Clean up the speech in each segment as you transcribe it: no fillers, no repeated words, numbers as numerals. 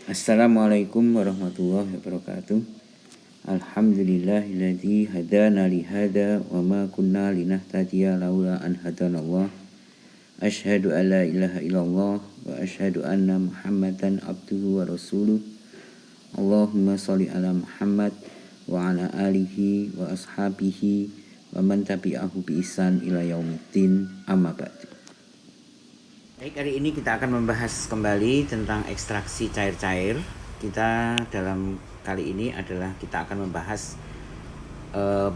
Assalamualaikum warahmatullahi wabarakatuh. Alhamdulillahilladzi hadana li hada wa ma kunna linahtadiya laula an hadanallah. Asyhadu an la ilaha illallah wa asyhadu anna Muhammadan abduhu wa rasuluh. Allahumma shalli ala Muhammad wa ala alihi wa ashabihi wa man tabi'ahu bi ihsan ila yaumiddin, amma ba'du. Baik, hari ini kita akan membahas kembali tentang ekstraksi cair-cair. Kita dalam kali ini adalah kita akan membahas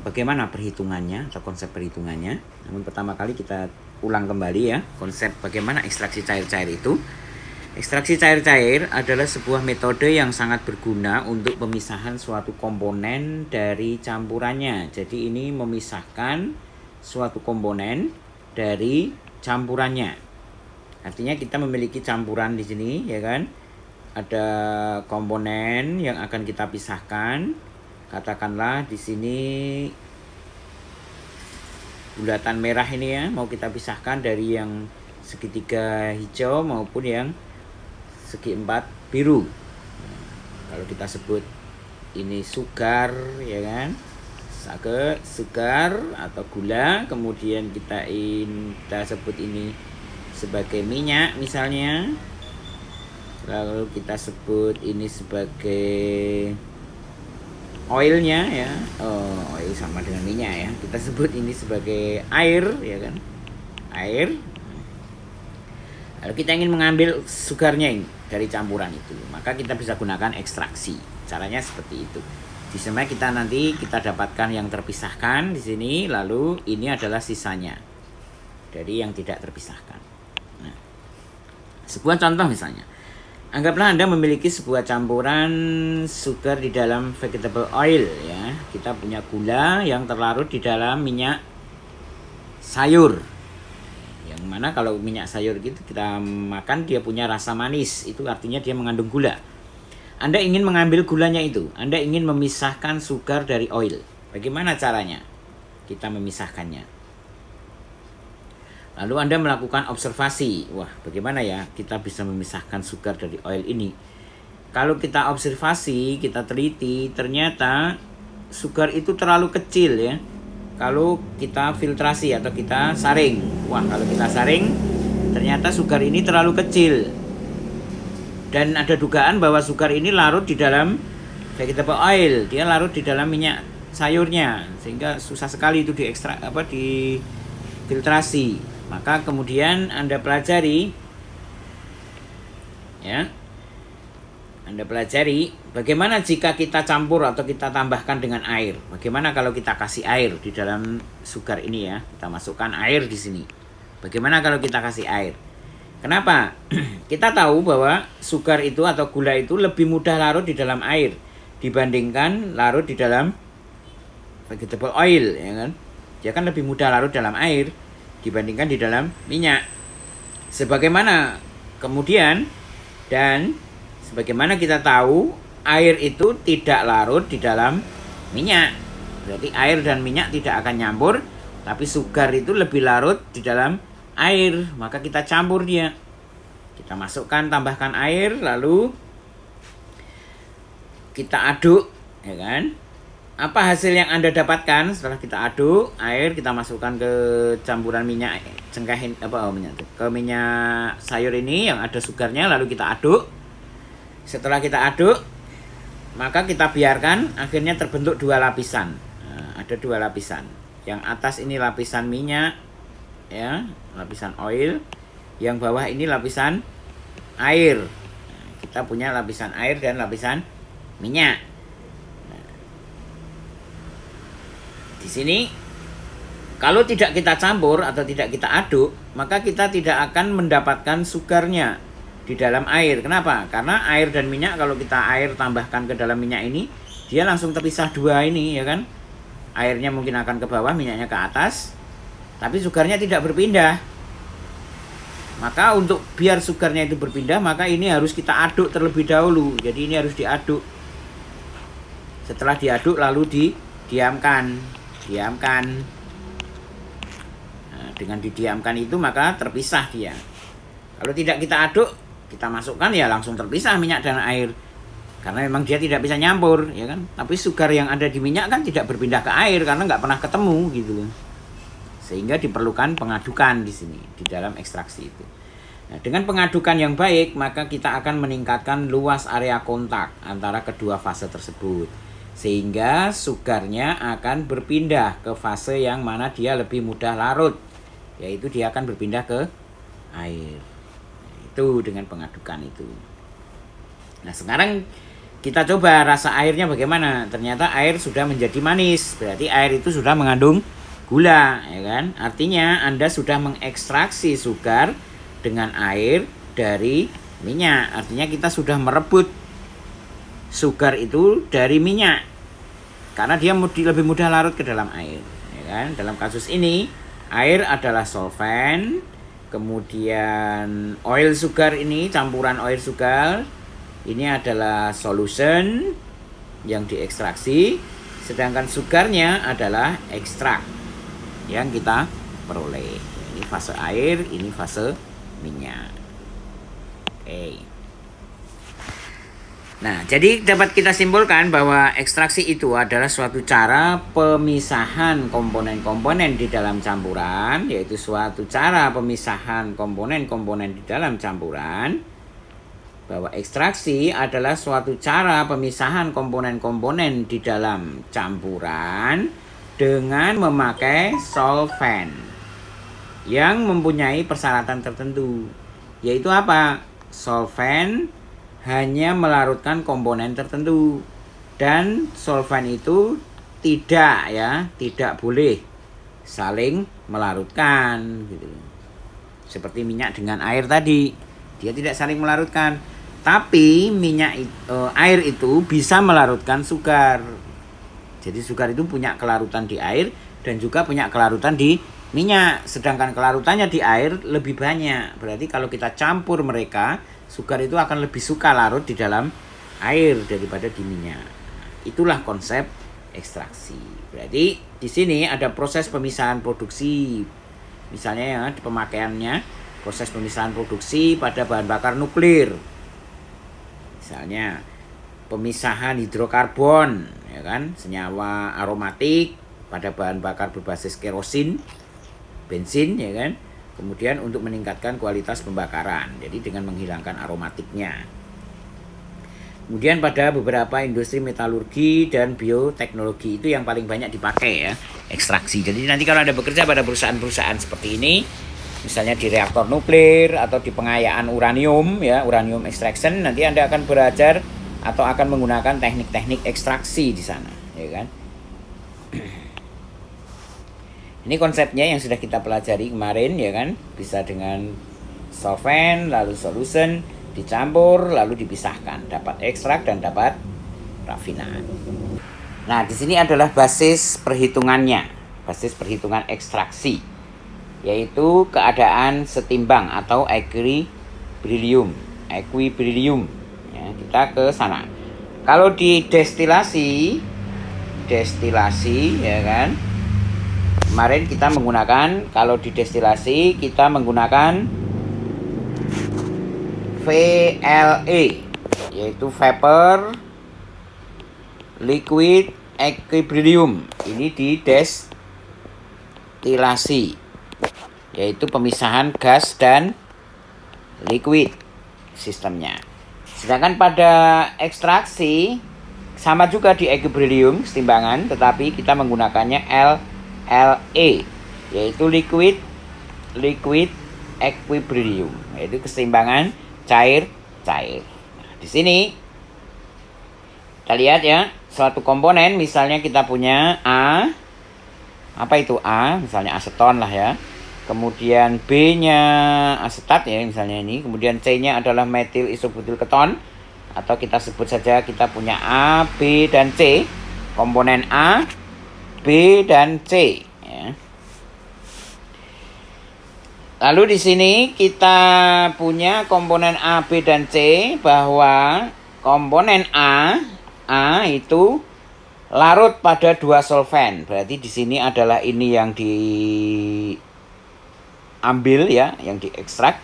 bagaimana perhitungannya atau konsep perhitungannya. Namun pertama kali kita ulang kembali ya konsep bagaimana ekstraksi cair-cair itu. Ekstraksi cair-cair adalah sebuah metode yang sangat berguna untuk pemisahan suatu komponen dari campurannya. Jadi ini memisahkan suatu komponen dari campurannya. Artinya kita memiliki campuran di sini, ya kan? Ada komponen yang akan kita pisahkan. Katakanlah di sini bulatan merah ini ya, mau kita pisahkan dari yang segitiga hijau maupun yang segi empat biru. Nah, kalau kita sebut ini sugar, ya kan? Sugar atau gula, kemudian kita sebut ini sebagai minyak misalnya, lalu kita sebut ini sebagai oilnya ya, oil sama dengan minyak ya, kita sebut ini sebagai air, ya kan, air. Lalu kita ingin mengambil sugarnya dari campuran itu, maka kita bisa gunakan ekstraksi. Caranya seperti itu. Di sini kita dapatkan yang terpisahkan di sini, lalu ini adalah sisanya dari yang tidak terpisahkan. Sebuah contoh misalnya, anggaplah Anda memiliki sebuah campuran sugar di dalam vegetable oil ya. Kita punya gula yang terlarut di dalam minyak sayur. Yang mana kalau minyak sayur gitu kita makan dia punya rasa manis, itu artinya dia mengandung gula. Anda ingin mengambil gulanya itu, Anda ingin memisahkan sugar dari oil. Bagaimana caranya kita memisahkannya? Lalu Anda melakukan observasi. Wah, bagaimana ya kita bisa memisahkan sugar dari oil ini? Kalau kita observasi, kita teliti, ternyata sugar itu terlalu kecil ya. Kalau kita filtrasi atau kita saring. Wah, kalau kita saring, ternyata sugar ini terlalu kecil. Dan ada dugaan bahwa sugar ini larut di dalam vegetable oil. Dia larut di dalam minyak sayurnya. Sehingga susah sekali itu difiltrasi. Maka kemudian Anda pelajari ya. Anda pelajari bagaimana jika kita campur atau kita tambahkan dengan air. Bagaimana kalau kita kasih air di dalam sugar ini ya. Kita masukkan air di sini. Bagaimana kalau kita kasih air? Kenapa? Kita tahu bahwa sugar itu atau gula itu lebih mudah larut di dalam air dibandingkan larut di dalam vegetable oil, ya kan? Dia kan lebih mudah larut dalam air dibandingkan di dalam minyak. Sebagaimana kemudian dan sebagaimana kita tahu air itu tidak larut di dalam minyak. Berarti air dan minyak tidak akan nyampur, tapi sugar itu lebih larut di dalam air. Maka kita campur dia. Kita masukkan, tambahkan air, lalu kita aduk, ya kan? Apa hasil yang Anda dapatkan setelah kita aduk air, kita masukkan ke campuran minyak ke minyak sayur ini yang ada sugarnya, lalu kita aduk. Setelah kita aduk, maka kita biarkan akhirnya terbentuk dua lapisan. Nah, ada dua lapisan. Yang atas ini lapisan minyak ya, lapisan oil. Yang bawah ini lapisan air. Nah, kita punya lapisan air dan lapisan minyak. Di sini kalau tidak kita campur atau tidak kita aduk, maka kita tidak akan mendapatkan sugarnya di dalam air. Kenapa? Karena air dan minyak, kalau kita tambahkan ke dalam minyak ini, dia langsung terpisah dua ini, ya kan? Airnya mungkin akan ke bawah, minyaknya ke atas, tapi sugarnya tidak berpindah. Maka untuk biar sugarnya itu berpindah, maka ini harus kita aduk terlebih dahulu. Jadi ini harus diaduk. Setelah diaduk lalu didiamkan. Nah, dengan didiamkan itu maka terpisah dia. Kalau tidak kita aduk, kita masukkan ya langsung terpisah minyak dan air. Karena memang dia tidak bisa nyampur, ya kan. Tapi sugar yang ada di minyak kan tidak berpindah ke air karena nggak pernah ketemu gitu loh. Sehingga diperlukan pengadukan di sini di dalam ekstraksi itu. Nah, dengan pengadukan yang baik, maka kita akan meningkatkan luas area kontak antara kedua fase tersebut. Sehingga sugarnya akan berpindah ke fase yang mana dia lebih mudah larut. Yaitu dia akan berpindah ke air. Itu dengan pengadukan itu. Nah, sekarang kita coba rasa airnya bagaimana. Ternyata air sudah menjadi manis. Berarti air itu sudah mengandung gula, ya kan? Artinya Anda sudah mengekstraksi sugar dengan air dari minyak. Artinya kita sudah merebut sugar itu dari minyak. Karena dia lebih mudah larut ke dalam air, ya kan? Dalam kasus ini air adalah solvent, kemudian oil sugar ini, campuran oil sugar, ini adalah solution yang diekstraksi, sedangkan sugarnya adalah ekstrak yang kita peroleh. Ini fase air, ini fase minyak. Oke. Nah, jadi dapat kita simpulkan bahwa ekstraksi itu adalah suatu cara pemisahan komponen-komponen di dalam campuran, yaitu suatu cara pemisahan komponen-komponen di dalam campuran. Bahwa ekstraksi adalah suatu cara pemisahan komponen-komponen di dalam campuran dengan memakai solvent yang mempunyai persyaratan tertentu. Yaitu apa? Solvent hanya melarutkan komponen tertentu, dan solvent itu tidak boleh saling melarutkan gitu. Seperti minyak dengan air tadi, dia tidak saling melarutkan. Tapi air itu bisa melarutkan sugar. Jadi sugar itu punya kelarutan di air dan juga punya kelarutan di minyak. Sedangkan kelarutannya di air lebih banyak. Berarti kalau kita campur mereka, sugar itu akan lebih suka larut di dalam air daripada di minyak. Itulah konsep ekstraksi. Berarti di sini ada proses pemisahan produksi. Misalnya ya, di pemakaiannya proses pemisahan produksi pada bahan bakar nuklir. Misalnya pemisahan hidrokarbon, ya kan, senyawa aromatik pada bahan bakar berbasis kerosin, bensin, ya kan. Kemudian untuk meningkatkan kualitas pembakaran, jadi dengan menghilangkan aromatiknya. Kemudian pada beberapa industri metalurgi dan bioteknologi itu yang paling banyak dipakai ya, ekstraksi. Jadi nanti kalau Anda bekerja pada perusahaan-perusahaan seperti ini, misalnya di reaktor nuklir atau di pengayaan uranium ya, uranium extraction, nanti Anda akan belajar atau akan menggunakan teknik-teknik ekstraksi di sana, ya kan? Ini konsepnya yang sudah kita pelajari kemarin, ya kan? Bisa dengan solvent, lalu solution, dicampur, lalu dipisahkan, dapat ekstrak dan dapat rafinan. Nah, di sini adalah basis perhitungannya, basis perhitungan ekstraksi, yaitu keadaan setimbang atau equilibrium. Ya, kita ke sana. Kalau di destilasi, ya kan? Kemarin kita menggunakan, kalau di destilasi kita menggunakan VLE, yaitu vapor liquid equilibrium. Ini di destilasi, yaitu pemisahan gas dan liquid sistemnya. Sedangkan pada ekstraksi sama juga di equilibrium setimbangan, tetapi kita menggunakannya LE, yaitu liquid equilibrium, yaitu keseimbangan cair-cair. Nah, di sini kita lihat ya, suatu komponen misalnya kita punya A, apa itu A? Misalnya aseton lah ya. Kemudian B-nya asetat ya, misalnya ini. Kemudian C-nya adalah metil isobutyl keton, atau kita sebut saja kita punya A, B, dan C. Komponen A, B, dan C ya. Lalu di sini kita punya komponen A, B, dan C, bahwa komponen A itu larut pada dua solvent. Berarti di sini adalah ini yang diambil ya, yang diekstrak.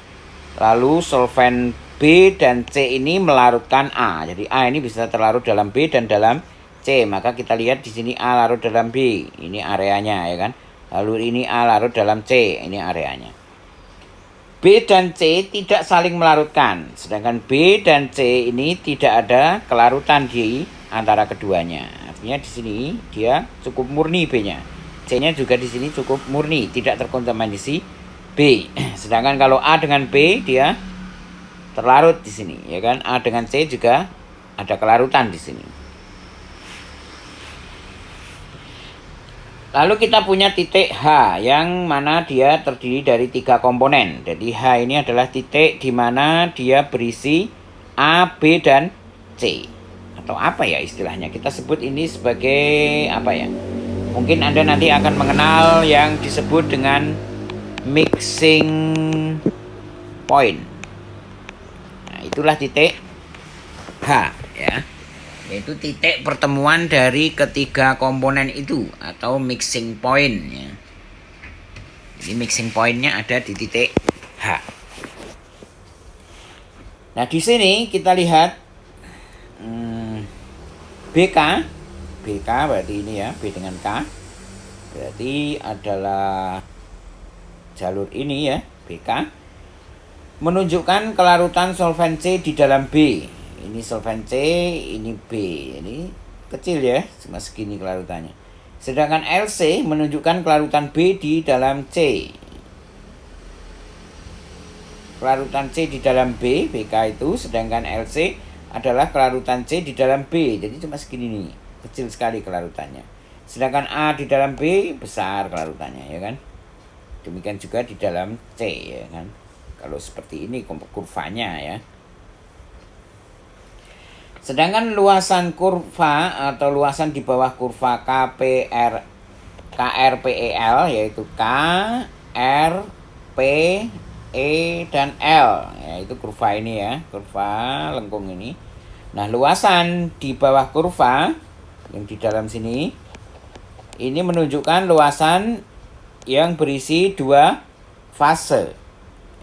Lalu solvent B dan C ini melarutkan A. Jadi A ini bisa terlarut dalam B dan dalam C. Maka kita lihat di sini A larut dalam B. Ini areanya ya kan. Lalu ini A larut dalam C. Ini areanya. B dan C tidak saling melarutkan. Sedangkan B dan C ini tidak ada kelarutan di antara keduanya. Artinya di sini dia cukup murni B-nya. C-nya juga di sini cukup murni, tidak terkontaminasi B. Sedangkan kalau A dengan B dia terlarut di sini, ya kan? A dengan C juga ada kelarutan di sini. Lalu kita punya titik H yang mana dia terdiri dari 3 komponen. Jadi H ini adalah titik di mana dia berisi A, B, dan C. Atau apa ya istilahnya? Kita sebut ini sebagai apa ya? Mungkin Anda nanti akan mengenal yang disebut dengan mixing point. Nah, itulah titik H ya. Yaitu titik pertemuan dari ketiga komponen itu atau mixing point ya. Jadi mixing pointnya ada di titik H. Nah di sini kita lihat BK berarti ini ya, B dengan K berarti adalah jalur ini ya, BK menunjukkan kelarutan solvent C di dalam B. Ini solvent C, ini B. Ini kecil ya, cuma segini kelarutannya. Sedangkan LC menunjukkan kelarutan B di dalam C. Kelarutan C di dalam B, BK itu, sedangkan LC adalah kelarutan C di dalam B. Jadi cuma segini nih, kecil sekali kelarutannya. Sedangkan A di dalam B besar kelarutannya, ya kan? Demikian juga di dalam C, ya kan? Kalau seperti ini kurvanya ya. Sedangkan luasan kurva atau luasan di bawah kurva KRPEL yaitu K, R, P, E, dan L. Yaitu kurva ini ya, kurva lengkung ini. Nah, luasan di bawah kurva yang di dalam sini ini menunjukkan luasan yang berisi 2 fase.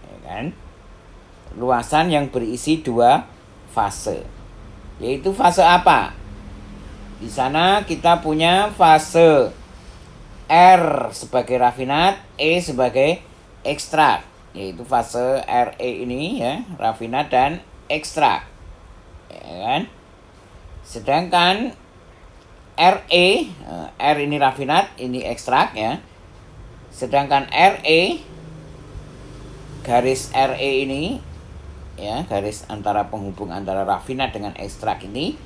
Ya kan? Luasan yang berisi 2 fase. Yaitu fase apa? Di sana kita punya fase R sebagai rafinat, E sebagai ekstrak. Yaitu fase RE ini ya, rafinat dan ekstrak. Ya kan? Sedangkan RE, R ini rafinat, ini ekstrak ya. Sedangkan RE, garis RE ini ya, garis antara penghubung antara rafinat dengan ekstrak ini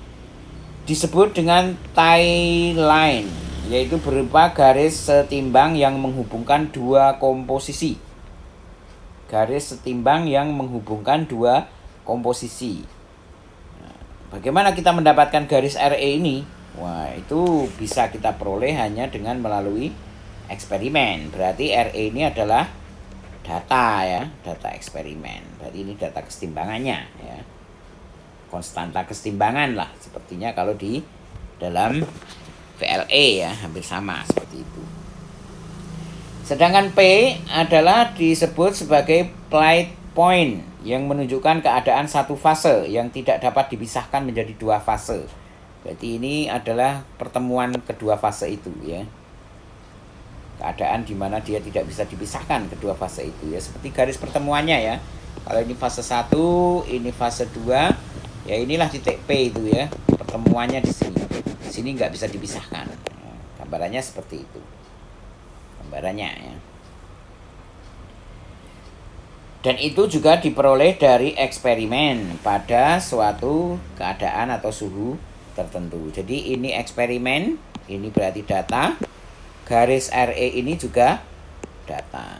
disebut dengan tie line, yaitu berupa garis setimbang yang menghubungkan 2 komposisi. Garis setimbang yang menghubungkan 2 komposisi. Nah, bagaimana kita mendapatkan garis RE ini? Wah, itu bisa kita peroleh hanya dengan melalui eksperimen. Berarti RE ini adalah data ya, data eksperimen. Berarti ini data kesetimbangannya ya. Konstanta kesetimbangan lah sepertinya kalau di dalam VLE ya, hampir sama seperti itu. Sedangkan P adalah disebut sebagai plate point yang menunjukkan keadaan satu fase yang tidak dapat dipisahkan menjadi 2 fase. Berarti ini adalah pertemuan kedua fase itu ya. Keadaan di mana dia tidak bisa dipisahkan kedua fase itu ya, seperti garis pertemuannya ya. Kalau ini fase 1, ini fase 2, ya inilah titik P itu ya. Pertemuannya di sini. Di sini nggak bisa dipisahkan. Ya, gambarannya seperti itu. Gambarannya ya. Dan itu juga diperoleh dari eksperimen pada suatu keadaan atau suhu tertentu. Jadi ini eksperimen, ini berarti data. Garis RE ini juga data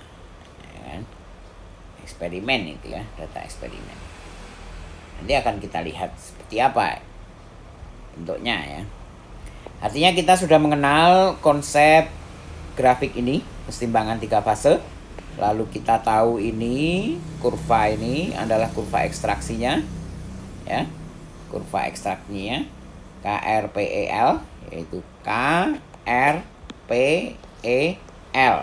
ya kan? Eksperimen itu ya, data eksperimen. Nanti akan kita lihat seperti apa bentuknya ya. Artinya kita sudah mengenal konsep grafik ini, kesetimbangan 3 fase. Lalu kita tahu ini kurva ini adalah kurva ekstraksinya ya, kurva ekstraknya KRPEL, yaitu K, R, P, E, L.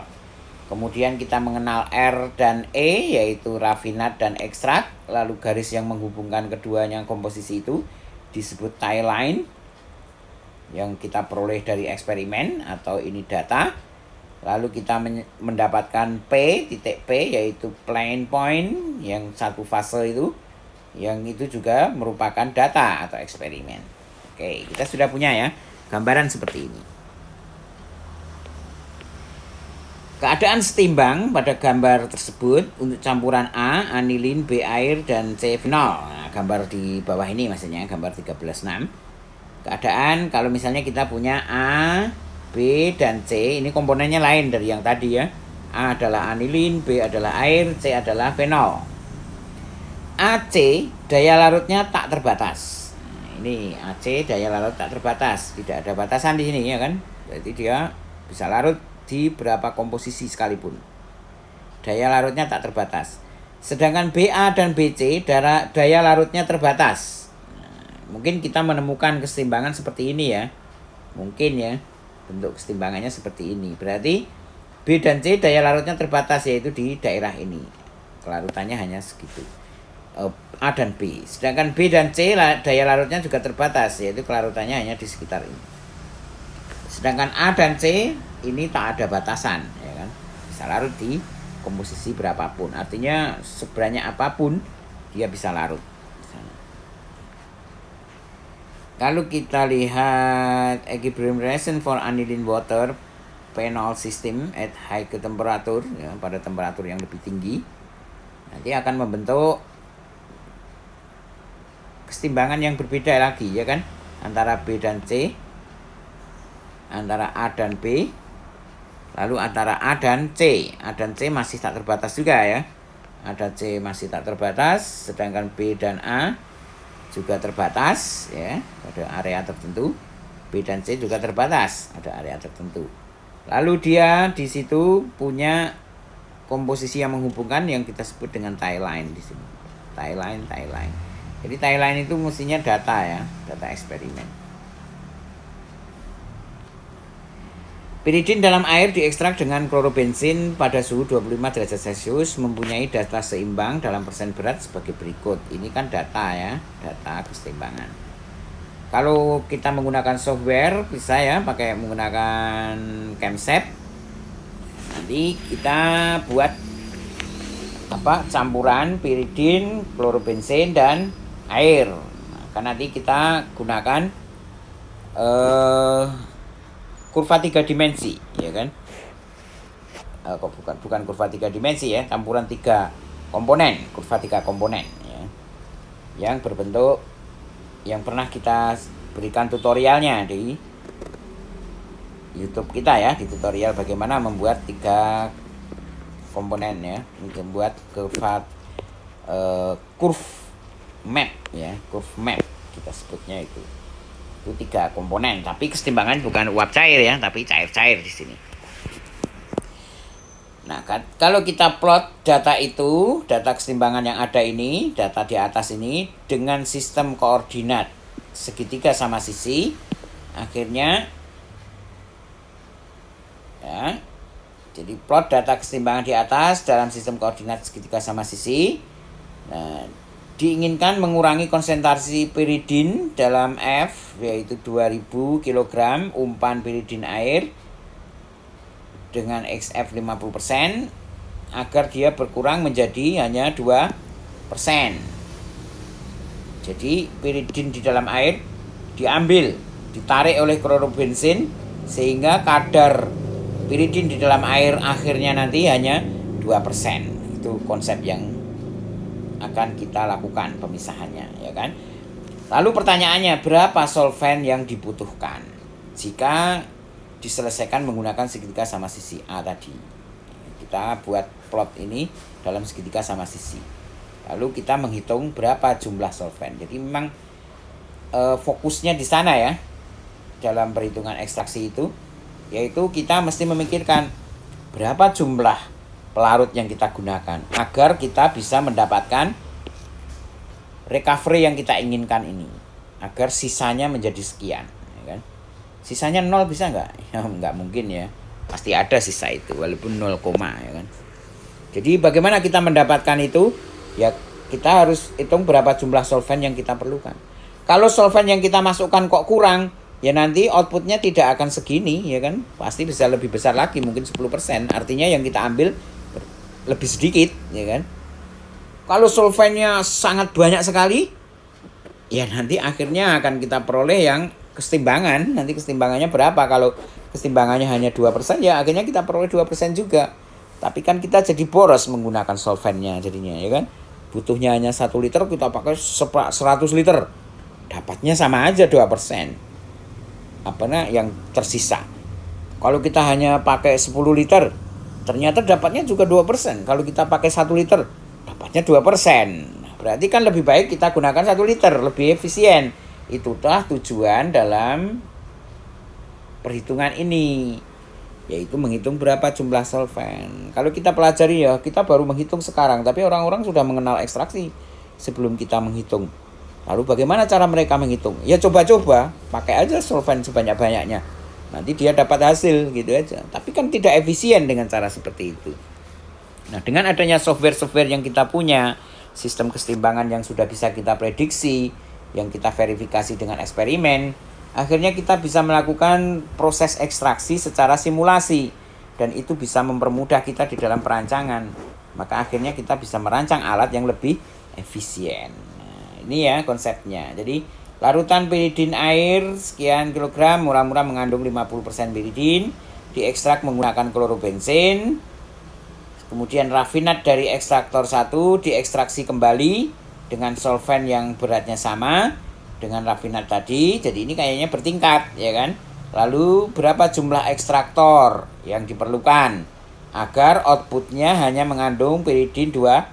Kemudian kita mengenal R dan E, yaitu rafinat dan ekstrak. Lalu garis yang menghubungkan keduanya komposisi itu disebut tie line, yang kita peroleh dari eksperimen atau ini data. Lalu kita mendapatkan titik P, yaitu plane point, yang satu fase itu. Yang itu juga merupakan data atau eksperimen. Oke, kita sudah punya ya gambaran seperti ini. Keadaan setimbang pada gambar tersebut untuk campuran A, anilin, B, air, dan C, fenol. Nah, gambar di bawah ini maksudnya, gambar 13.6. Keadaan kalau misalnya kita punya A, B, dan C, ini komponennya lain dari yang tadi ya. A adalah anilin, B adalah air, C adalah fenol. AC, daya larutnya tak terbatas. Nah, ini AC, daya larut tak terbatas. Tidak ada batasan di sini ya kan. Berarti dia bisa larut di berapa komposisi sekalipun. Daya larutnya tak terbatas. Sedangkan BA dan BC daya larutnya terbatas. Nah, mungkin kita menemukan kesetimbangan seperti ini ya. Mungkin ya bentuk kesetimbangannya seperti ini. Berarti B dan C daya larutnya terbatas, yaitu di daerah ini. Kelarutannya hanya segitu. A dan B. Sedangkan B dan C daya larutnya juga terbatas, yaitu kelarutannya hanya di sekitar ini. Sedangkan A dan C ini tak ada batasan, ya kan? Bisa larut di komposisi berapapun. Artinya sebanyak apapun dia bisa larut. Kalau kita lihat equilibrium relation for aniline water phenol system at high temperature, ya, pada temperatur yang lebih tinggi, nanti akan membentuk kesetimbangan yang berbeda lagi, ya kan? Antara B dan C, antara A dan B, lalu antara A dan C. A dan C masih tak terbatas juga ya. A dan C masih tak terbatas, sedangkan B dan A juga terbatas ya, pada area tertentu. B dan C juga terbatas, ada area tertentu. Lalu dia di situ punya komposisi yang menghubungkan yang kita sebut dengan tie line di sini. Tie line. Jadi tie line itu mestinya data ya, data eksperimen. Piridin dalam air diekstrak dengan klorobensin pada suhu 25 derajat Celcius mempunyai data seimbang dalam persen berat sebagai berikut. Ini kan data ya, data keseimbangan. Kalau kita menggunakan software bisa ya pakai menggunakan ChemSep. Nanti kita buat campuran piridin, klorobensin dan air. Kan nanti kita gunakan kurva 3 dimensi, ya kan? Bukan kurva 3 dimensi ya, campuran 3 komponen, kurva 3 komponen ya. Yang berbentuk yang pernah kita berikan tutorialnya di YouTube kita ya, di tutorial bagaimana membuat 3 komponen ya, membuat kurva curve map ya, curve map kita sebutnya itu 3 komponen, tapi kesetimbangan bukan uap cair ya, tapi cair-cair di sini. Nah, kalau kita plot data itu, data kesetimbangan yang ada ini, data di atas ini dengan sistem koordinat segitiga sama sisi, akhirnya ya. Jadi plot data kesetimbangan di atas dalam sistem koordinat segitiga sama sisi. Nah, diinginkan mengurangi konsentrasi piridin dalam F, yaitu 2000 kg umpan piridin air dengan XF 50%, agar dia berkurang menjadi hanya 2%. Jadi piridin di dalam air diambil, ditarik oleh klorobensin, sehingga kadar piridin di dalam air akhirnya nanti hanya 2%. Itu konsep yang akan kita lakukan pemisahannya, ya kan? Lalu pertanyaannya, berapa solvent yang dibutuhkan jika diselesaikan menggunakan segitiga sama sisi A tadi? Kita buat plot ini dalam segitiga sama sisi. Lalu kita menghitung berapa jumlah solvent. Jadi memang fokusnya di sana ya, dalam perhitungan ekstraksi itu, yaitu kita mesti memikirkan berapa jumlah pelarut yang kita gunakan agar kita bisa mendapatkan recovery yang kita inginkan ini, agar sisanya menjadi sekian, ya kan? Sisanya 0 bisa nggak? Ya nggak mungkin ya. Pasti ada sisa itu walaupun 0, ya kan. Jadi bagaimana kita mendapatkan itu? Ya kita harus hitung berapa jumlah solvent yang kita perlukan. Kalau solvent yang kita masukkan kok kurang, ya nanti outputnya tidak akan segini, ya kan? Pasti bisa lebih besar lagi, mungkin 10%. Artinya yang kita ambil lebih sedikit, ya kan? Kalau solventnya sangat banyak sekali, ya nanti akhirnya akan kita peroleh yang kesetimbangan. Nanti kesetimbangannya berapa? Kalau kesetimbangannya hanya 2%, ya akhirnya kita peroleh 2% juga. Tapi kan kita jadi boros menggunakan solventnya jadinya, ya kan? Butuhnya hanya 1 liter, kita pakai 100 liter. Dapatnya sama aja 2%. Yang tersisa. Kalau kita hanya pakai 10 liter, ternyata dapatnya juga 2%. Kalau kita pakai 1 liter, dapatnya 2%. Berarti kan lebih baik kita gunakan 1 liter, lebih efisien. Itulah tujuan dalam perhitungan ini, yaitu menghitung berapa jumlah solvent. Kalau kita pelajari ya, kita baru menghitung sekarang, tapi orang-orang sudah mengenal ekstraksi sebelum kita menghitung. Lalu bagaimana cara mereka menghitung? Ya coba-coba, pakai aja solvent sebanyak-banyaknya. Nanti dia dapat hasil gitu aja. Tapi kan tidak efisien dengan cara seperti itu. Nah, dengan adanya software-software yang kita punya, sistem kesetimbangan yang sudah bisa kita prediksi, yang kita verifikasi dengan eksperimen, akhirnya kita bisa melakukan proses ekstraksi secara simulasi. Dan itu bisa mempermudah kita di dalam perancangan. Maka akhirnya kita bisa merancang alat yang lebih efisien. Ini ya konsepnya. Jadi larutan piridin air sekian kilogram, murah-murah mengandung 50% piridin, diekstrak menggunakan klorobensin. Kemudian rafinat dari ekstraktor 1 diekstraksi kembali dengan solvent yang beratnya sama dengan rafinat tadi. Jadi ini kayaknya bertingkat, ya kan? Lalu berapa jumlah ekstraktor yang diperlukan agar outputnya hanya mengandung piridin 2%.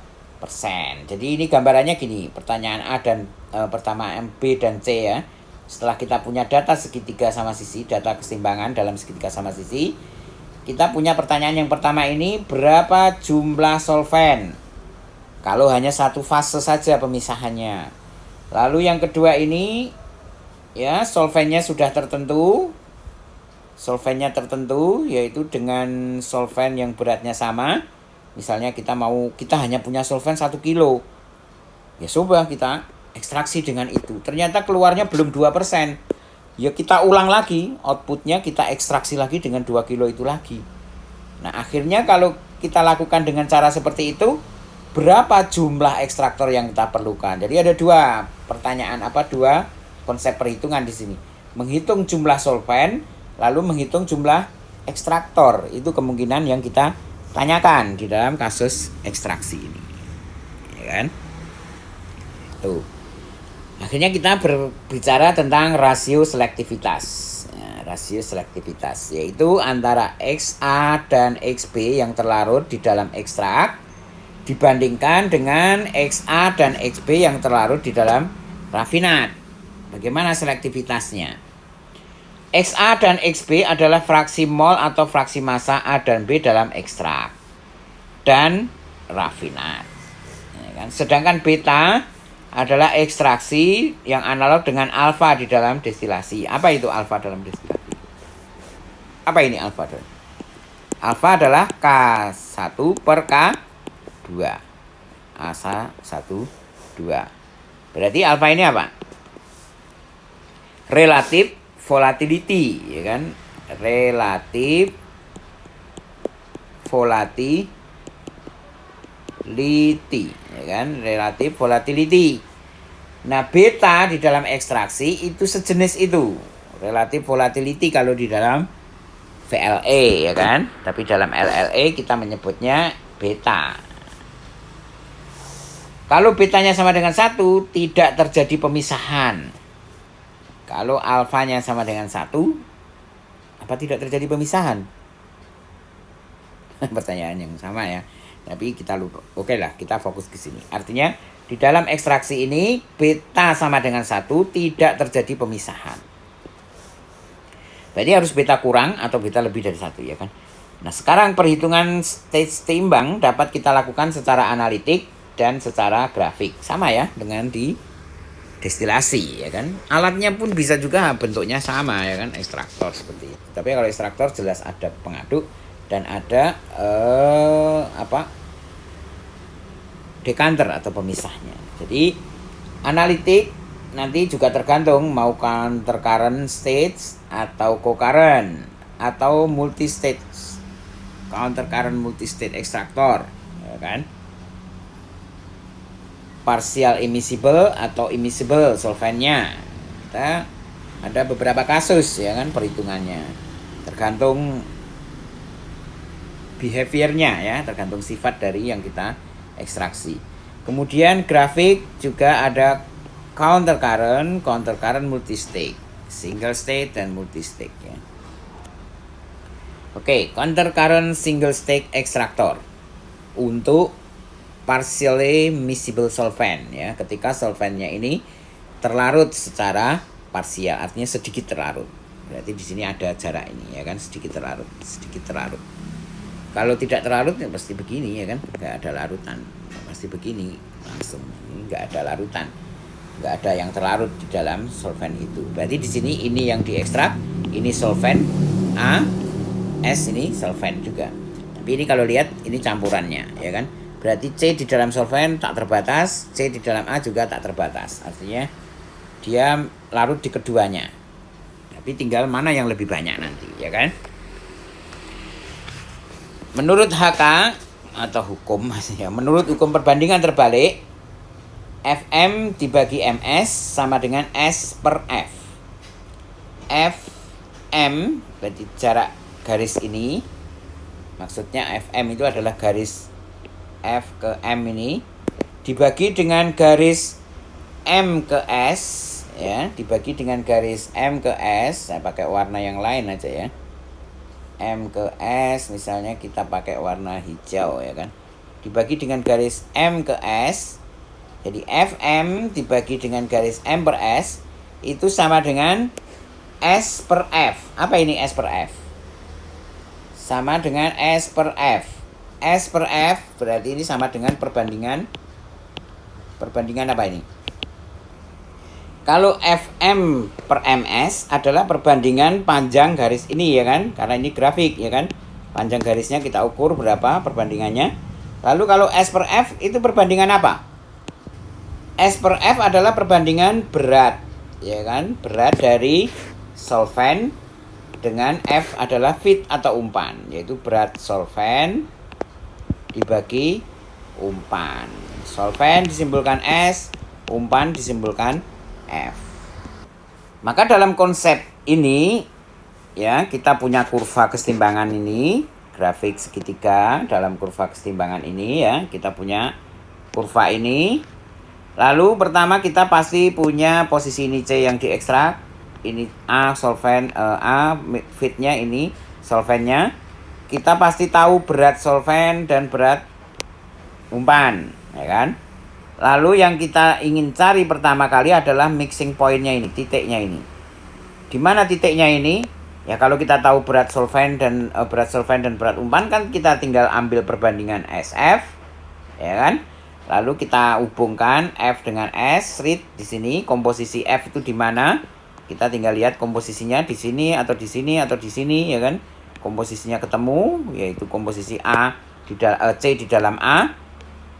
Jadi ini gambarannya gini, pertanyaan A dan pertama B dan C ya. Setelah kita punya data segitiga sama sisi, data keseimbangan dalam segitiga sama sisi, kita punya pertanyaan yang pertama ini, berapa jumlah solvent? Kalau hanya satu fase saja pemisahannya. Lalu yang kedua ini, ya solventnya sudah tertentu. Solventnya tertentu, yaitu dengan solvent yang beratnya sama. Misalnya kita hanya punya solvent 1 kilo. Ya coba kita ekstraksi dengan itu. Ternyata keluarnya belum 2%. Ya kita ulang lagi, outputnya kita ekstraksi lagi dengan 2 kilo itu lagi. Nah akhirnya kalau kita lakukan dengan cara seperti itu, berapa jumlah ekstraktor yang kita perlukan? Jadi ada dua konsep perhitungan di sini. Menghitung jumlah solvent, lalu menghitung jumlah ekstraktor. Itu kemungkinan yang kita tanyakan di dalam kasus ekstraksi ini, ya kan? Tuh. Akhirnya kita berbicara tentang rasio selektivitas. Ya, rasio selektivitas yaitu antara XA dan XB yang terlarut di dalam ekstrak dibandingkan dengan XA dan XB yang terlarut di dalam rafinat. Bagaimana selektivitasnya? XA dan XB adalah fraksi mol atau fraksi massa A dan B dalam ekstrak dan rafinat. Ya kan? Sedangkan beta adalah ekstraksi yang analog dengan alfa di dalam destilasi. Apa itu alfa dalam destilasi? Apa ini alfa? Alfa adalah K1 per K2. Asa 1, 2. Berarti alfa ini apa? Relatif volatility, ya kan? Relatif volatility, ya kan? Relatif volatility. Nah, beta di dalam ekstraksi itu sejenis itu. Relatif volatility kalau di dalam VLE, ya kan? Tapi dalam LLE kita menyebutnya beta. Kalau betanya sama dengan 1, tidak terjadi pemisahan. Kalau alfanya sama dengan 1, apa tidak terjadi pemisahan? Pertanyaan yang sama ya. Tapi kita lupa. Oke lah, kita fokus ke sini. Artinya di dalam ekstraksi ini beta sama dengan 1, tidak terjadi pemisahan. Berarti harus beta kurang atau beta lebih dari 1, ya kan? Nah, sekarang perhitungan stage seimbang dapat kita lakukan secara analitik dan secara grafik. Sama ya dengan di destilasi, ya kan. Alatnya pun bisa juga bentuknya sama, ya kan, ekstraktor seperti itu. Tapi kalau ekstraktor jelas ada pengaduk dan ada dekanter atau pemisahnya. Jadi analitik nanti juga tergantung mau counter current stage atau co-current atau multi stage. Counter current multi state ekstraktor, ya kan. Partial immiscible atau immiscible solventnya. Kita ada beberapa kasus, ya kan, perhitungannya. Tergantung behaviornya, ya, tergantung sifat dari yang kita ekstraksi. Kemudian grafik juga ada counter current multi state, single state dan multi state, ya. Oke, counter current single state ekstraktor untuk partially miscible solvent, ya, ketika solventnya ini terlarut secara parsial, artinya sedikit terlarut. Berarti di sini ada jarak ini, ya kan, sedikit terlarut. Kalau tidak terlarut ya pasti begini, ya kan, nggak ada larutan, pasti begini langsung, ini nggak ada larutan, nggak ada yang terlarut di dalam solvent itu. Berarti di sini ini yang diekstrak, ini solvent A, S ini solvent juga. Tapi ini kalau lihat ini campurannya, ya kan. Berarti C di dalam solvent tak terbatas, C di dalam A juga tak terbatas. Artinya dia larut di keduanya. Tapi tinggal mana yang lebih banyak nanti, ya kan? Menurut HK atau hukum, ya, menurut hukum perbandingan terbalik, Fm dibagi Ms sama dengan S per F. Fm berarti jarak garis ini, maksudnya Fm itu adalah garis F ke M ini dibagi dengan garis M ke S, ya, dibagi dengan garis M ke S. Saya pakai warna yang lain aja, ya. M ke S misalnya kita pakai warna hijau, ya kan. Dibagi dengan garis M ke S. Jadi Fm dibagi dengan garis M per S itu sama dengan S per F. Apa ini S per F? Sama dengan S per F. S per F berarti ini sama dengan perbandingan apa ini? Kalau Fm per Ms adalah perbandingan panjang garis ini, ya kan? Karena ini grafik, ya kan? Panjang garisnya kita ukur berapa perbandingannya. Lalu kalau S per F itu perbandingan apa? S per F adalah perbandingan berat, ya kan? Berat dari solvent dengan F adalah feed atau umpan, yaitu berat solvent dibagi umpan. Solvent disimbolkan S, umpan disimbolkan F. Maka dalam konsep ini, ya, kita punya kurva kesetimbangan ini, grafik segitiga dalam kurva kesetimbangan ini, ya, kita punya kurva ini. Lalu pertama kita pasti punya posisi ini C yang diekstrak, ini A solvent, A feednya, ini solventnya. Kita pasti tahu berat solvent dan berat umpan, ya kan? Lalu yang kita ingin cari pertama kali adalah mixing point-nya ini, titiknya ini. Di mana titiknya ini? Ya kalau kita tahu berat solvent dan berat umpan kan kita tinggal ambil perbandingan SF, ya kan? Lalu kita hubungkan F dengan S, read di sini komposisi F itu di mana? Kita tinggal lihat komposisinya di sini atau di sini atau di sini, ya kan? Komposisinya ketemu, yaitu komposisi C di dalam A.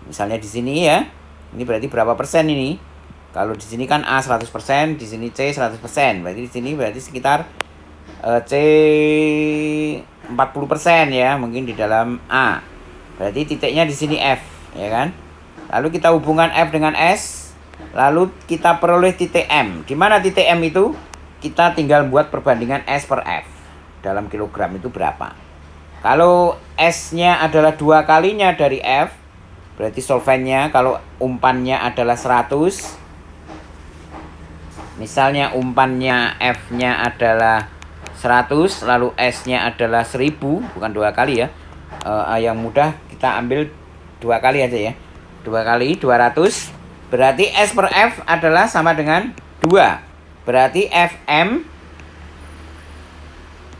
Misalnya di sini, ya. Ini berarti berapa persen ini? Kalau di sini kan A 100%, di sini C 100%. Berarti di sini berarti sekitar C 40%, ya, mungkin di dalam A. Berarti titiknya di sini F, ya kan? Lalu kita hubungkan F dengan S, lalu kita peroleh titik M. Di mana titik M itu? Kita tinggal buat perbandingan S per F. Dalam kilogram itu berapa? Kalau S-nya adalah 2 kalinya dari F, berarti solventnya kalau umpannya adalah 100. Misalnya umpannya F-nya adalah 100, lalu S-nya adalah 1000, bukan 2 kali, ya. Yang mudah kita ambil 2 kali aja, ya. 2 kali 200, berarti S per F adalah sama dengan 2. Berarti Fm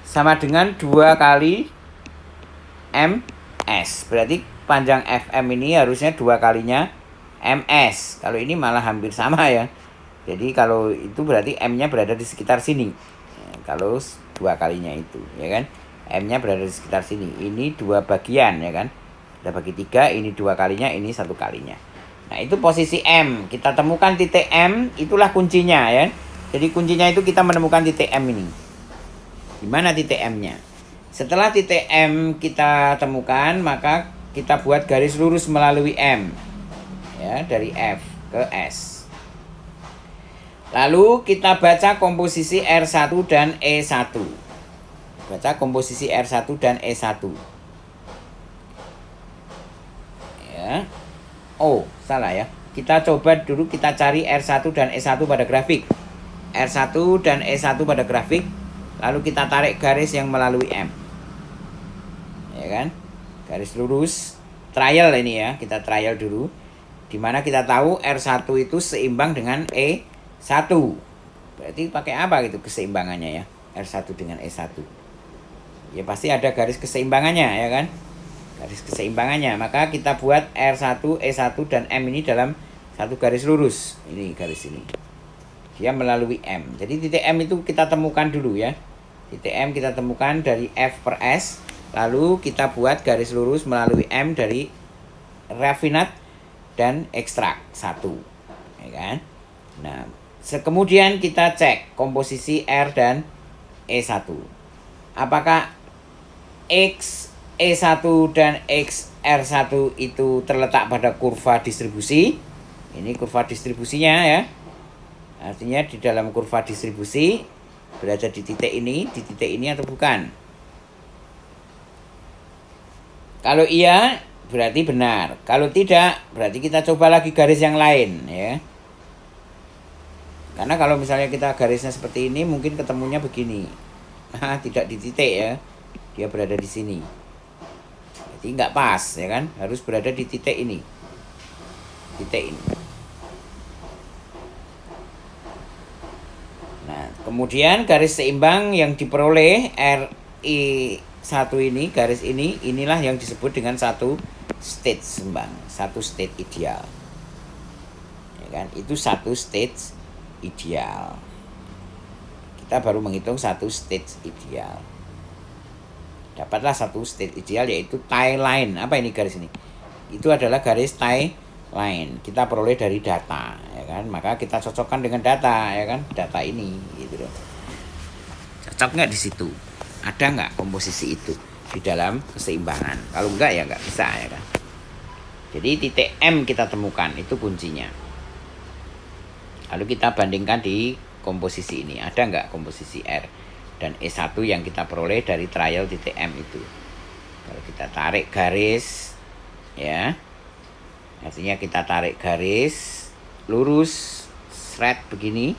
sama dengan 2 kali MS. Berarti panjang Fm ini harusnya 2 kalinya MS. Kalau ini malah hampir sama, ya. Jadi kalau itu berarti M-nya berada di sekitar sini. Kalau 2 kalinya itu, ya kan? M-nya berada di sekitar sini. Ini 2 bagian, ya kan? Kita bagi 3, ini 2 kalinya, ini 1 kalinya. Nah, itu posisi M. Kita temukan titik M, itulah kuncinya, ya. Jadi kuncinya itu kita menemukan titik M ini. Di mana titik M-nya? Setelah titik M kita temukan, maka kita buat garis lurus melalui M. Ya, dari F ke S. Lalu kita baca komposisi R1 dan E1. Baca komposisi R1 dan E1. Ya. Oh, salah ya. Kita coba dulu kita cari R1 dan E1 pada grafik. R1 dan E1 pada grafik. Lalu kita tarik garis yang melalui M. Ya kan? Garis lurus. Trial ini ya. Kita trial dulu. Dimana kita tahu R1 itu seimbang dengan E1. Berarti pakai apa gitu keseimbangannya ya? R1 dengan E1. Ya pasti ada garis keseimbangannya ya kan? Garis keseimbangannya. Maka kita buat R1, E1 dan M ini dalam satu garis lurus. Ini garis ini. Dia melalui M. Jadi titik M itu kita temukan dulu ya. Titik M kita temukan dari F per S. Lalu kita buat garis lurus melalui M dari rafinat dan ekstrak 1. Ya kan? Nah, kemudian kita cek komposisi R dan E1. Apakah X E1 dan X R1 itu terletak pada kurva distribusi? Ini kurva distribusinya ya. Artinya di dalam kurva distribusi berada di titik ini atau bukan? Kalau iya, berarti benar. Kalau tidak, berarti kita coba lagi garis yang lain ya. Karena kalau misalnya kita garisnya seperti ini, mungkin ketemunya begini. Nah, tidak di titik ya. Dia berada di sini. Jadi nggak pas ya kan. Harus berada di titik ini. Titik ini. Nah, kemudian garis seimbang yang diperoleh RI1 ini, garis ini, inilah yang disebut dengan satu state seimbang. Satu state ideal. Ya kan? Itu satu state ideal. Kita baru menghitung satu state ideal. Dapatlah satu state ideal yaitu tie line. Apa ini garis ini? Itu adalah garis tie line. Kita peroleh dari data, ya kan? Maka kita cocokkan dengan data, ya kan? Data ini, gitu loh. Cocok nggak di situ? Ada nggak komposisi itu di dalam keseimbangan? Kalau enggak ya nggak bisa, ya kan? Jadi titik M kita temukan, itu kuncinya. Lalu kita bandingkan di komposisi ini. Ada nggak komposisi R dan E1 yang kita peroleh dari trial titik M itu? Kalau kita tarik garis, ya, artinya kita tarik garis lurus, thread begini,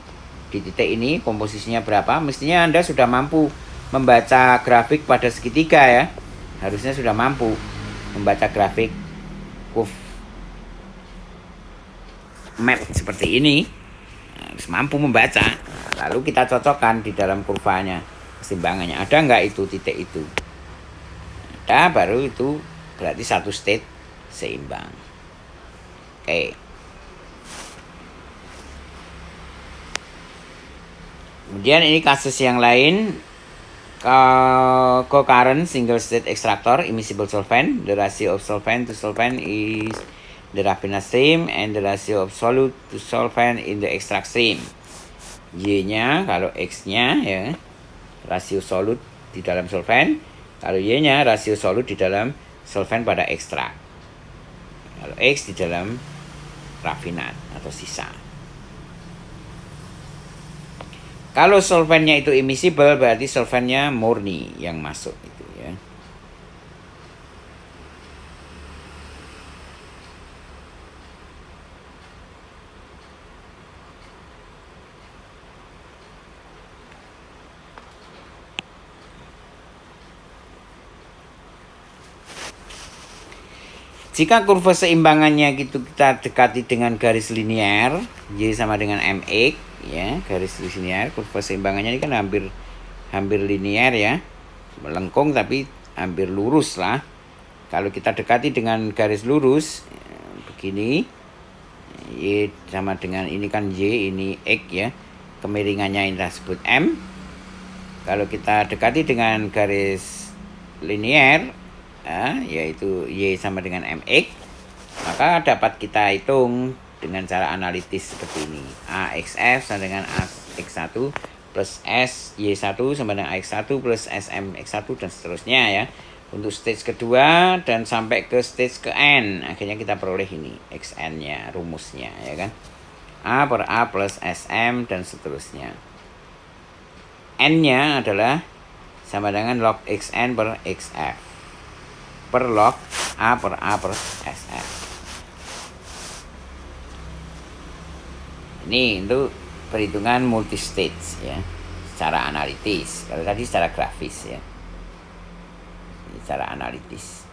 di titik ini komposisinya berapa? Mestinya Anda sudah mampu membaca grafik pada segitiga ya. Harusnya sudah mampu membaca grafik curve map seperti ini. Harus mampu membaca. Lalu kita cocokkan di dalam kurvanya keseimbangannya. Ada nggak itu titik itu? Ada, baru itu berarti satu state seimbang. Oke. Kemudian ini kasus yang lain. Co-current single state extractor immiscible solvent. The ratio of solvent to solvent is the raffinate stream and the ratio of solute to solvent in the extract stream. Y-nya, kalau X-nya ya, rasio solut di dalam solvent. Kalau Y-nya, rasio solut di dalam solvent pada ekstrak. Kalau X di dalam rafinat atau sisa. Kalau solventnya itu immiscible, berarti solventnya murni yang masuk itu ya. Jika kurva seimbangannya gitu kita dekati dengan garis linear, Y sama dengan MX, ya, garis linear, kurva seimbangannya ini kan hampir linear ya, melengkung tapi hampir lurus lah. Kalau kita dekati dengan garis lurus begini, Y sama dengan ini kan Y, ini X ya. Kemiringannya ini disebut M. Kalau kita dekati dengan garis linier, yaitu Y sama dengan MX, maka dapat kita hitung dengan cara analitis seperti ini. AXF sama dengan AX1 plus SY1 sama dengan AX1 plus SMX1 dan seterusnya ya. Untuk stage kedua dan sampai ke stage ke N, akhirnya kita peroleh ini XN-nya, rumusnya ya kan. A per A plus SM dan seterusnya. N-nya adalah sama dengan log XN per XF per log A per A per SF. Ini untuk perhitungan multistage ya, secara analitis. Kalau tadi secara grafis ya, ini secara analitis.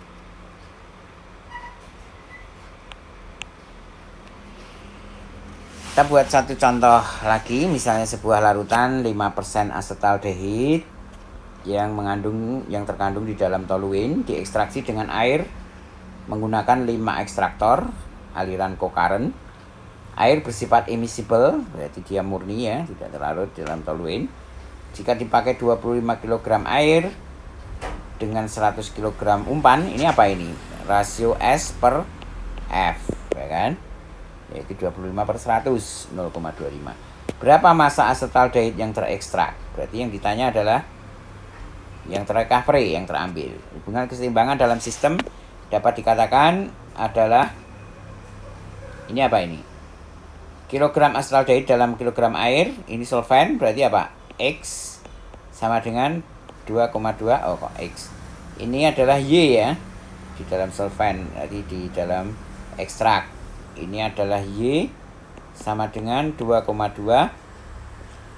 Kita buat satu contoh lagi, misalnya sebuah larutan 5% asetaldehid yang terkandung di dalam toluene diekstraksi dengan air menggunakan 5 ekstraktor aliran concurrent. Air bersifat immiscible, berarti dia murni ya, tidak terlarut dalam toluene. Jika dipakai 25 kg air dengan 100 kg umpan, ini apa ini? Rasio S per F, ya kan? Yaitu 25 per 100, 0,25. Berapa massa asetaldehid yang terekstrak? Berarti yang ditanya adalah yang terrecovery, yang terambil. Hubungan keseimbangan dalam sistem dapat dikatakan adalah ini apa ini? Kilogram asetaldehid dalam kilogram air, ini solvent, berarti apa? X sama dengan 2,2, oh kok X. Ini adalah Y ya, di dalam solvent, jadi di dalam ekstrak. Ini adalah Y sama dengan 2,2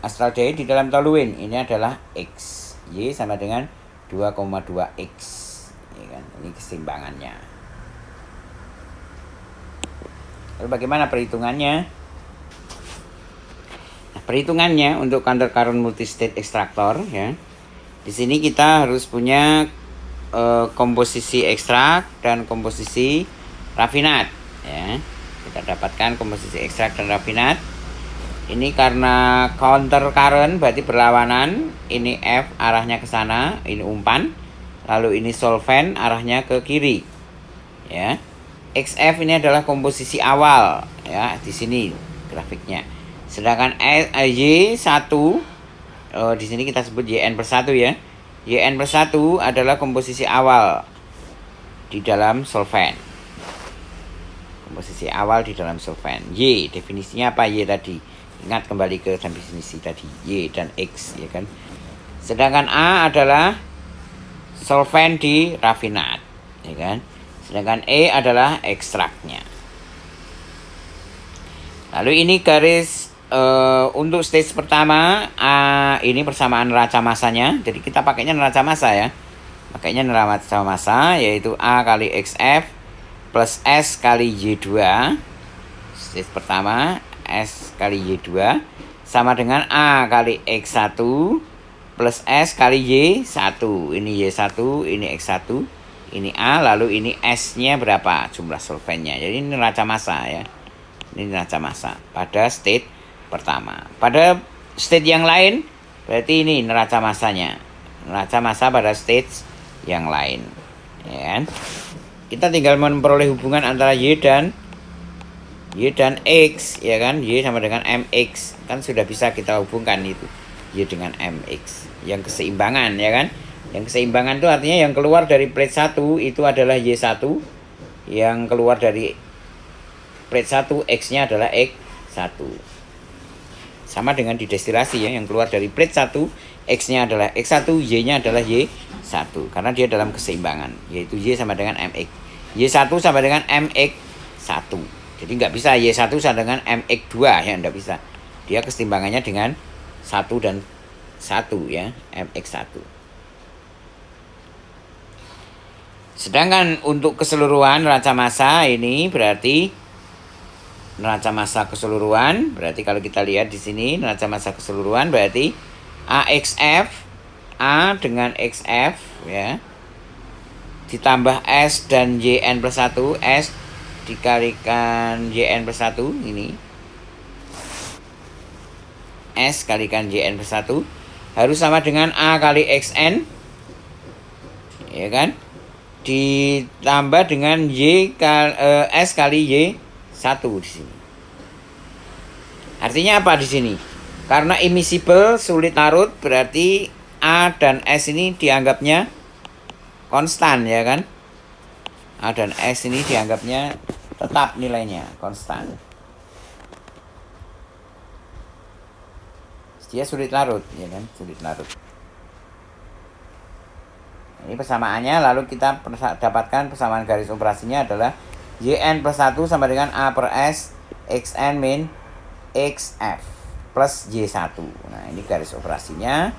asetaldehid di dalam toluene. Ini adalah X. Y sama dengan 2,2X. Ya kan? Ini keseimbangannya. Lalu bagaimana perhitungannya? Nah, perhitungannya untuk counter current multistate extractor ya. Di sini kita harus punya komposisi ekstrak dan komposisi rafinat ya. Kita dapatkan komposisi ekstrak dan rafinat. Ini karena counter current berarti berlawanan. Ini F arahnya ke sana, ini umpan. Lalu ini solvent arahnya ke kiri. Ya. XF ini adalah komposisi awal ya, di sini grafiknya. Sedangkan Y1 di sini kita sebut YN per 1 ya. YN per 1 adalah komposisi awal di dalam solvent. Komposisi awal di dalam solvent. Y, definisinya apa Y tadi? Ingat kembali ke definisi tadi, Y dan X ya kan. Sedangkan A adalah solvent di rafinat, ya kan. Sedangkan E adalah ekstraknya. Lalu ini garis untuk stage pertama, A ini persamaan neraca massanya. Jadi kita pakainya neraca massa ya. Pakainya neraca massa yaitu A kali XF plus S kali Y2. Stage pertama S kali Y2 sama dengan A kali X1 plus S kali Y1. Ini Y1, ini X1, ini A, lalu ini S-nya berapa jumlah solventnya. Jadi ini neraca massa ya. Ini neraca massa pada state pertama. Pada state yang lain berarti ini neraca massanya. Neraca massa pada stage yang lain. Ya kan? Kita tinggal memperoleh hubungan antara Y dan X ya kan. Y sama dengan MX kan sudah bisa kita hubungkan itu Y dengan MX yang keseimbangan ya kan. Yang keseimbangan itu artinya yang keluar dari plate 1 itu adalah Y1, yang keluar dari plate 1 X-nya adalah X1. Sama dengan di destilasi ya, yang keluar dari plate 1 X-nya adalah X1, Y-nya adalah Y1 karena dia dalam keseimbangan, yaitu Y sama dengan MX. Y1 sama dengan MX1. Jadi nggak bisa Y1 sama dengan MX2 ya, nggak bisa. Dia keseimbangannya dengan 1 dan 1 ya, MX1. Sedangkan untuk keseluruhan neraca massa ini berarti neraca massa keseluruhan, berarti kalau kita lihat di sini neraca massa keseluruhan berarti AXF, A dengan XF ya, ditambah S dan YN plus 1, S dikalikan YN per 1 ini, S kalikan YN per 1 harus sama dengan A kali XN, ya kan, ditambah dengan S kali Y1 di sini. Artinya apa di sini? Karena immiscible, sulit larut, berarti A dan S ini dianggapnya konstan, ya kan? A dan S ini dianggapnya tetap nilainya, konstan. Dia sulit larut, ya kan? Sulit larut. Ini persamaannya, lalu kita dapatkan persamaan garis operasinya adalah YN plus 1 sama dengan A per S XN min XF plus Y1. Nah, ini garis operasinya,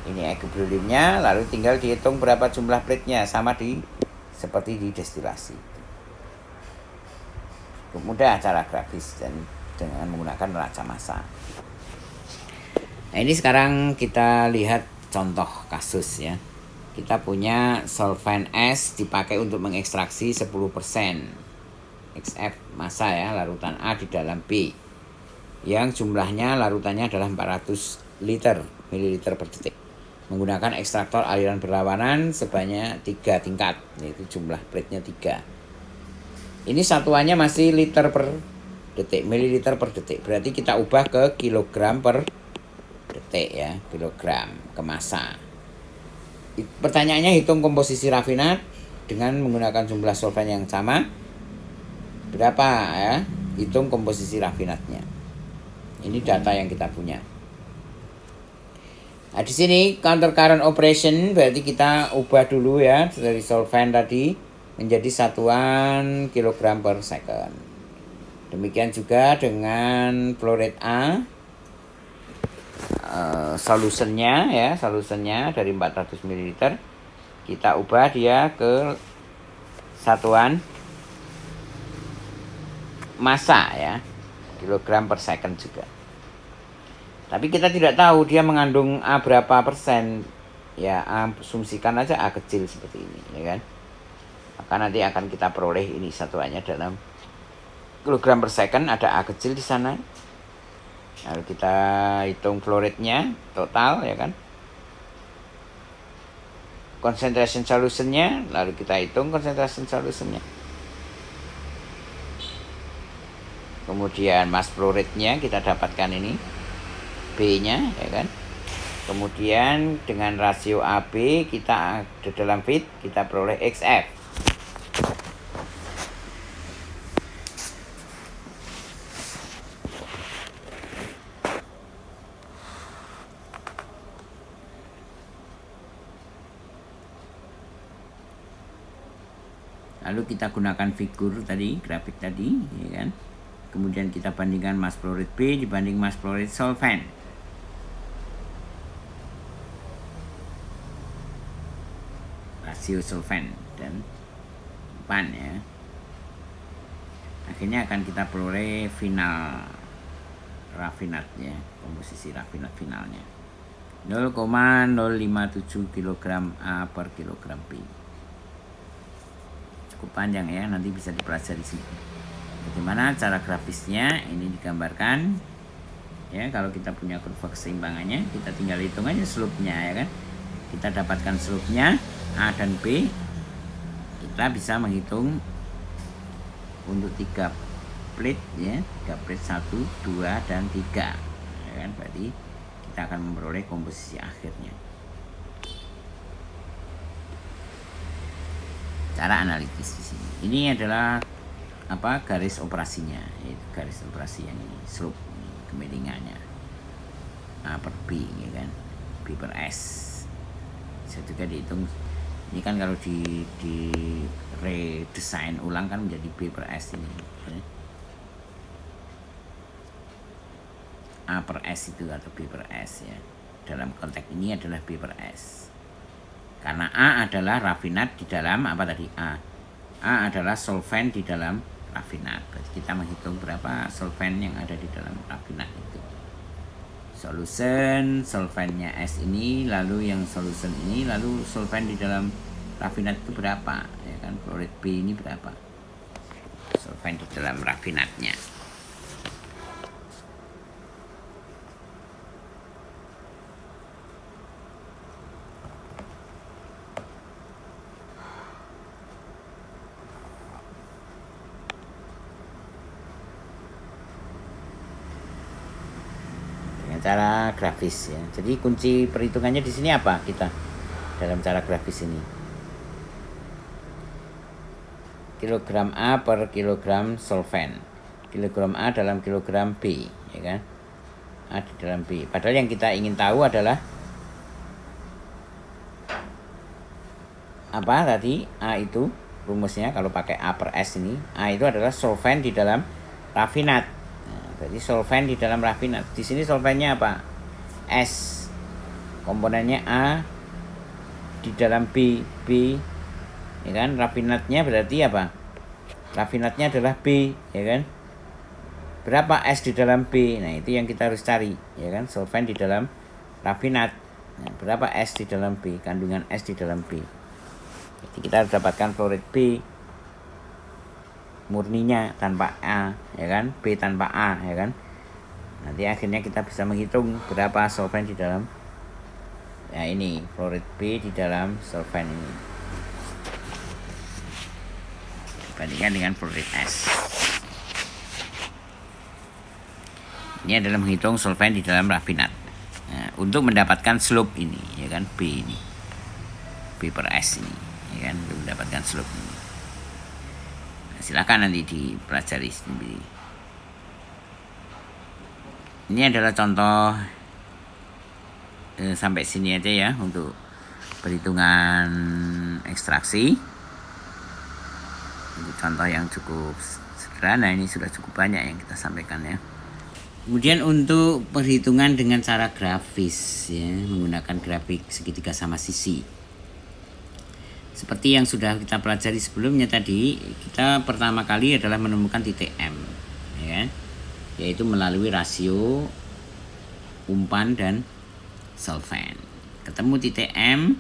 ini equilibriumnya, lalu tinggal dihitung berapa jumlah plate-nya, sama seperti di destilasi. Cukup mudah cara grafis dan dengan menggunakan neraca massa. Nah, ini sekarang kita lihat contoh kasus ya. Kita punya solvent S dipakai untuk mengekstraksi 10% XF massa ya, larutan A di dalam B, yang jumlahnya larutannya adalah 400 mililiter per detik, menggunakan ekstraktor aliran berlawanan sebanyak 3 tingkat, yaitu jumlah plate-nya 3. Ini satuannya masih liter per detik, mililiter per detik, berarti kita ubah ke kilogram per detik ya, kilogram ke massa. Pertanyaannya hitung komposisi rafinat dengan menggunakan jumlah solvent yang sama berapa ya, hitung komposisi rafinatnya. Ini data yang kita punya. Nah, di sini counter current operation berarti kita ubah dulu ya dari solvent tadi menjadi satuan kilogram per second. Demikian juga dengan flow rate A. Solusinya dari 400 ml kita ubah dia ke satuan massa ya, kilogram per second juga. Tapi kita tidak tahu dia mengandung A berapa persen ya, asumsikan aja A kecil seperti ini ya kan. Maka nanti akan kita peroleh ini satuannya dalam kilogram per second, ada A kecil di sana. Lalu kita hitung flow rate-nya total ya kan, concentration solution-nya, lalu kita hitung concentration solution-nya, kemudian mass flow rate-nya kita dapatkan ini B-nya ya kan, kemudian dengan rasio AB kita di dalam feed kita peroleh XF. Lalu kita gunakan figur tadi, grafik tadi, ya kan. Kemudian kita bandingkan mass flow rate B dibanding mass flow rate solvent. Rasio solvent dan pan ya. Akhirnya akan kita peroleh final rafinatnya, komposisi rafinat finalnya 0,057 kg A per kilogram B. Cukup panjang ya, nanti bisa dipelajari sini. Bagaimana cara grafisnya ini digambarkan ya. Kalau kita punya kurva keseimbangannya, kita tinggal hitung aja slope-nya ya kan. Kita dapatkan slope-nya A dan B. Kita bisa menghitung untuk 3 plate ya, 3 plate 1, 2 dan 3 ya kan. Berarti kita akan memperoleh komposisi akhirnya. Cara analisis di sini. Ini adalah garis operasinya, yaitu garis operasi yang ini, slope kemiringannya A per B ya kan, B per S. Bisa juga dihitung. Ini kan kalau di redesign ulang kan menjadi B per S ini. A per S itu atau B per S ya. Dalam konteks ini adalah B per S. Karena A adalah rafinat di dalam apa tadi? A adalah solvent di dalam rafinat. Berarti kita menghitung berapa solvent yang ada di dalam rafinat itu. Solution, solventnya S ini, lalu yang solution ini, lalu solvent di dalam rafinat itu berapa? Ya kan, flow rate B ini berapa? solvent di dalam rafinatnya. Cara grafis ya. Jadi kunci perhitungannya di sini apa kita dalam cara grafis ini? Kilogram A per kilogram solvent. Kilogram A dalam kilogram B, ya kan? A di dalam B. Padahal yang kita ingin tahu adalah apa tadi? A itu rumusnya kalau pakai A per S ini, A itu adalah solvent di dalam rafinat. Jadi solvent di dalam rafinat. Di sini solventnya apa? S. Komponennya A di dalam B. Ya kan? Rafinatnya berarti apa? Rafinatnya adalah B, ya kan? Berapa S di dalam B? Nah, itu yang kita harus cari, ya kan? Solvent di dalam rafinat. Nah, berapa S di dalam B? Kandungan S di dalam B. Jadi kita harus dapatkan fluorid B murninya tanpa A, ya kan? B tanpa A, ya kan? Nanti akhirnya kita bisa menghitung berapa solvent di dalam ya ini, fluorid B di dalam solvent ini dibandingkan dengan fluorid S. Ini adalah menghitung solvent di dalam rafinat. Nah, untuk mendapatkan slope ini, ya kan? B ini. B per S ini, ya kan? Untuk mendapatkan slope ini. Silakan nanti dipelajari sendiri. Ini adalah contoh sampai sini aja ya untuk perhitungan ekstraksi. Ini contoh yang cukup sederhana, ini sudah cukup banyak yang kita sampaikan ya. Kemudian untuk perhitungan dengan cara grafis ya, menggunakan grafik segitiga sama sisi. Seperti yang sudah kita pelajari sebelumnya tadi, kita pertama kali adalah menemukan titik M, ya, yaitu melalui rasio umpan dan solvent. Ketemu titik M,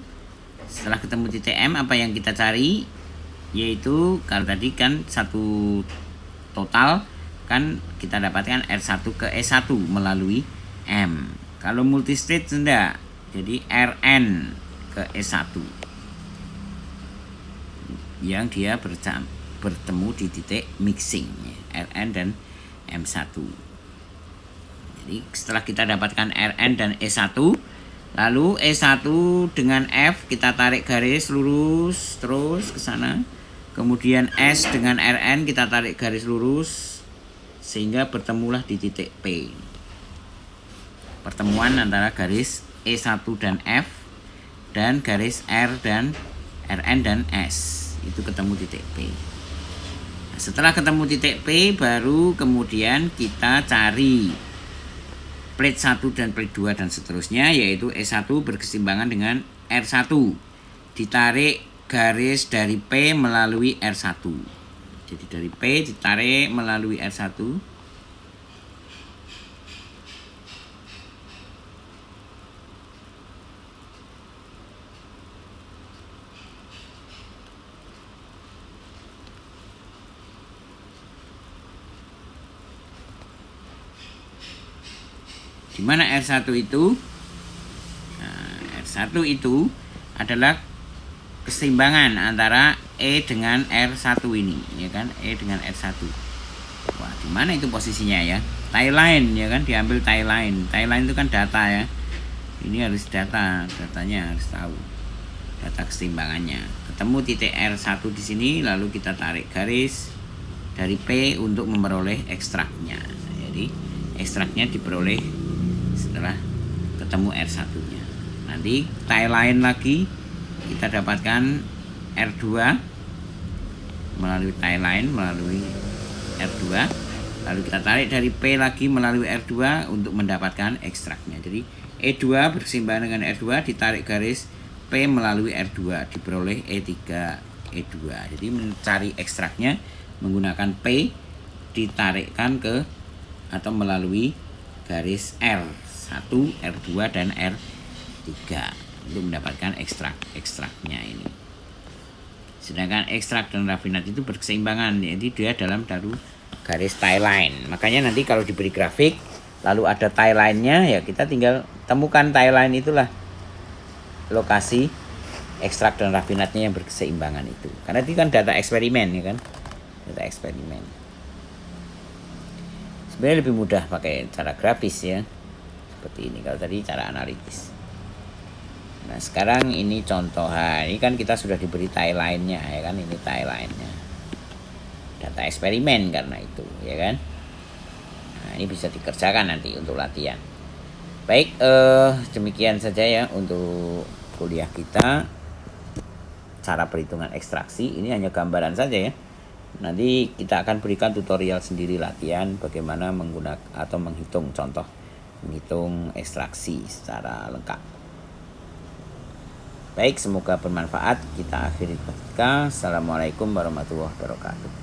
setelah ketemu titik M apa yang kita cari? Yaitu kalau tadi kan satu total kan kita dapatkan R1 ke E1 melalui M. Kalau multistage enggak, jadi Rn ke E1. Yang dia bertemu di titik mixing ya, Rn dan M1. Jadi setelah kita dapatkan Rn dan E1, lalu E1 dengan F kita tarik garis lurus terus ke sana. Kemudian S dengan Rn kita tarik garis lurus sehingga bertemulah di titik P. Pertemuan antara garis E1 dan F dan garis R dan Rn dan S. Itu ketemu titik P. Nah, setelah ketemu titik P baru kemudian kita cari plate 1 dan plate 2 dan seterusnya, yaitu E1 berkeseimbangan dengan R1. Ditarik garis dari P melalui R1. Jadi dari P ditarik melalui R1. Di mana R1 itu? Nah, R1 itu adalah keseimbangan antara E dengan R1 ini, ya kan? E dengan R1. Wah, di mana itu posisinya ya? Tie line, ya kan? Diambil tie line. Tie line itu kan data ya. Ini harus datanya harus tahu. Data keseimbangannya. Ketemu titik R1 di sini, lalu kita tarik garis dari P untuk memperoleh ekstraknya. Jadi ekstraknya diperoleh setelah ketemu R1-nya. Nanti tie line lagi kita dapatkan R2 melalui tie line, melalui R2. Lalu kita tarik dari P lagi melalui R2 untuk mendapatkan ekstraknya. Jadi E2 berkeseimbangan dengan R2, ditarik garis P melalui R2, diperoleh E3 E2. Jadi mencari ekstraknya menggunakan P ditarikkan ke atau melalui garis R1, R2 dan R3 untuk mendapatkan ekstraknya ini. Sedangkan ekstrak dan rafinat itu berkeseimbangan, jadi dia dalam garis tie line. Makanya nanti kalau diberi grafik lalu ada tie line-nya, ya kita tinggal temukan tie line itulah lokasi ekstrak dan rafinatnya yang berkeseimbangan itu. Karena itu kan data eksperimen, ya kan? Data eksperimen. Sebenarnya lebih mudah pakai cara grafis ya. Seperti ini, kalau tadi cara analitis. Nah, sekarang ini contoh. Ini kan kita sudah diberi tie line-nya, ya kan? Ini tie line-nya. Data eksperimen karena itu, ya kan? Nah, ini bisa dikerjakan nanti untuk latihan. Baik, demikian saja ya untuk kuliah kita. Cara perhitungan ekstraksi ini hanya gambaran saja ya. Nanti kita akan berikan tutorial sendiri latihan bagaimana menggunakan atau menghitung ekstraksi secara lengkap. Baik, semoga bermanfaat. Kita akhiri. Assalamualaikum warahmatullahi wabarakatuh.